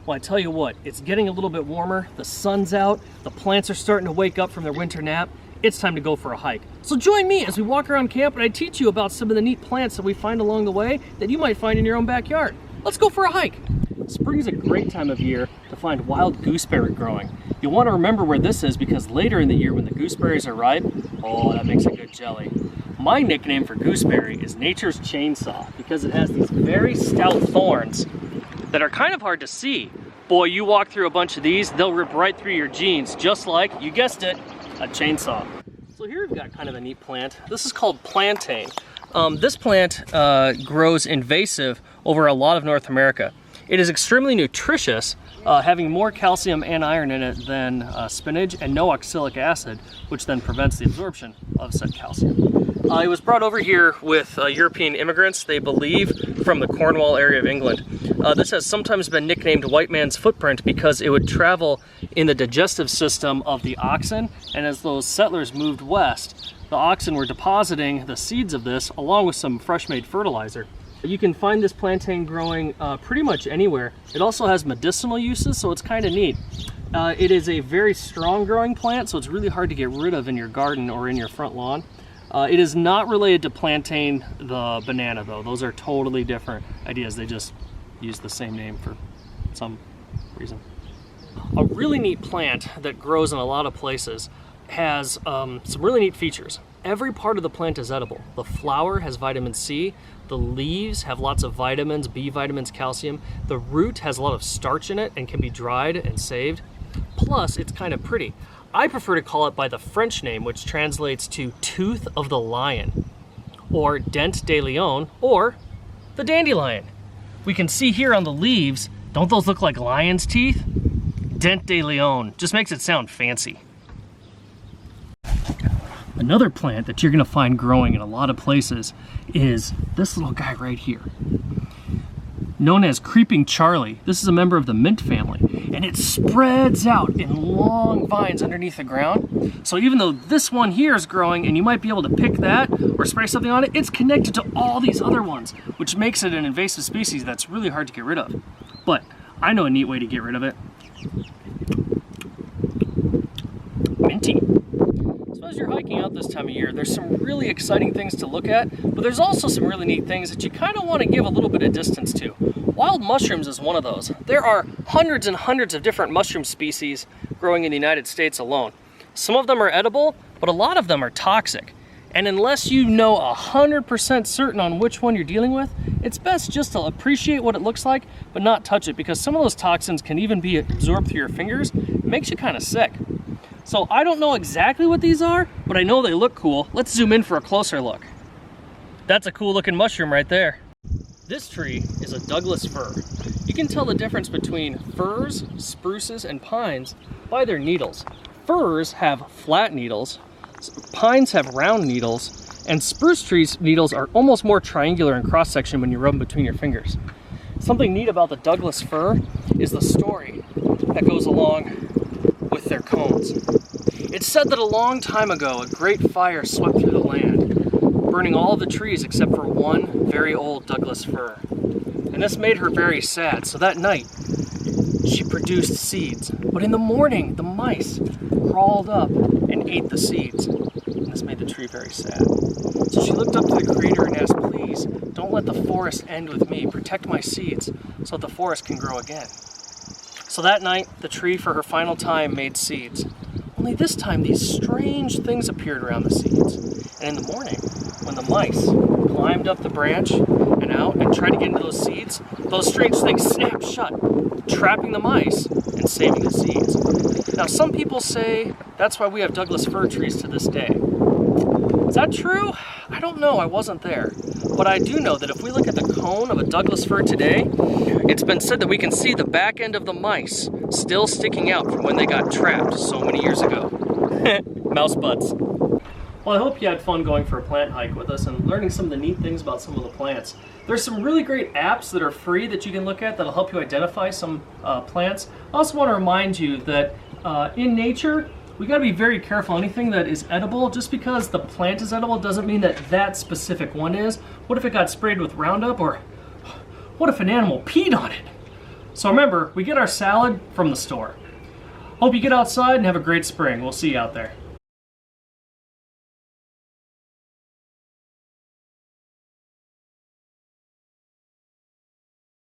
Well, I tell you what, it's getting a little bit warmer, the sun's out, the plants are starting to wake up from their winter nap. It's time to go for a hike. So join me as we walk around camp and I teach you about some of the neat plants that we find along the way that you might find in your own backyard. Let's go for a hike. Spring is a great time of year to find wild gooseberry growing. You'll want to remember where this is because later in the year when the gooseberries are ripe, oh, that makes a good jelly. My nickname for gooseberry is nature's chainsaw because it has these very stout thorns that are kind of hard to see. Boy, you walk through a bunch of these, they'll rip right through your jeans, just like, you guessed it, a chainsaw. So here we've got kind of a neat plant. This is called plantain. This plant grows invasive over a lot of North America. It is extremely nutritious, having more calcium and iron in it than spinach and no oxalic acid, which then prevents the absorption of said calcium. It was brought over here with European immigrants, they believe, from the Cornwall area of England. This has sometimes been nicknamed white man's footprint because it would travel in the digestive system of the oxen, and as those settlers moved west, the oxen were depositing the seeds of this along with some fresh-made fertilizer. You can find this plantain growing pretty much anywhere. It also has medicinal uses, so it's kind of neat. It is a very strong growing plant, so it's really hard to get rid of in your garden or in your front lawn. It is not related to plantain the banana though. Those are totally different ideas. They just use the same name for some reason. A really neat plant that grows in a lot of places has some really neat features. Every part of the plant is edible. The flower has vitamin C, the leaves have lots of vitamins, B vitamins, calcium. The root has a lot of starch in it and can be dried and saved. Plus, it's kind of pretty. I prefer to call it by the French name, which translates to tooth of the lion, or dent de lion, or the dandelion. We can see here on the leaves, don't those look like lion's teeth? Dent de lion, just makes it sound fancy. Another plant that you're gonna find growing in a lot of places is this little guy right here, known as Creeping Charlie. This is a member of the mint family, and it spreads out in long vines underneath the ground. So even though this one here is growing and you might be able to pick that or spray something on it, it's connected to all these other ones, which makes it an invasive species that's really hard to get rid of. But I know a neat way to get rid of it. Minty. So as you're hiking out this time of year, there's some really exciting things to look at, but there's also some really neat things that you kind of want to give a little bit of distance to. Wild mushrooms is one of those. There are hundreds and hundreds of different mushroom species growing in the United States alone. Some of them are edible, but a lot of them are toxic. And unless you know 100% certain on which one you're dealing with, it's best just to appreciate what it looks like, but not touch it, because some of those toxins can even be absorbed through your fingers. It makes you kind of sick. So I don't know exactly what these are, but I know they look cool. Let's zoom in for a closer look. That's a cool looking mushroom right there. This tree is a Douglas fir. You can tell the difference between firs, spruces, and pines by their needles. Firs have flat needles, pines have round needles, and spruce trees' needles are almost more triangular in cross-section when you rub them between your fingers. Something neat about the Douglas fir is the story that goes along with their cones. It's said that a long time ago, a great fire swept through the land, burning all of the trees except for one very old Douglas fir. And this made her very sad, so that night, she produced seeds. But in the morning, the mice crawled up and ate the seeds. And this made the tree very sad. So she looked up to the Creator and asked, please, don't let the forest end with me. Protect my seeds so that the forest can grow again. So that night, the tree for her final time made seeds. Only this time, these strange things appeared around the seeds. And in the morning, when the mice climbed up the branch and out and tried to get into those seeds, those strange things snapped shut, trapping the mice and saving the seeds. Now, some people say that's why we have Douglas fir trees to this day. Is that true? I don't know, I wasn't there. But I do know that if we look at the cone of a Douglas fir today, it's been said that we can see the back end of the mice still sticking out from when they got trapped so many years ago. Mouse butts. Well, I hope you had fun going for a plant hike with us and learning some of the neat things about some of the plants. There's some really great apps that are free that you can look at that'll help you identify some plants. I also want to remind you that in nature, we got to be very careful. Anything that is edible, just because the plant is edible doesn't mean that that specific one is. What if it got sprayed with Roundup, or what if an animal peed on it? So remember, we get our salad from the store. Hope you get outside and have a great spring. We'll see you out there.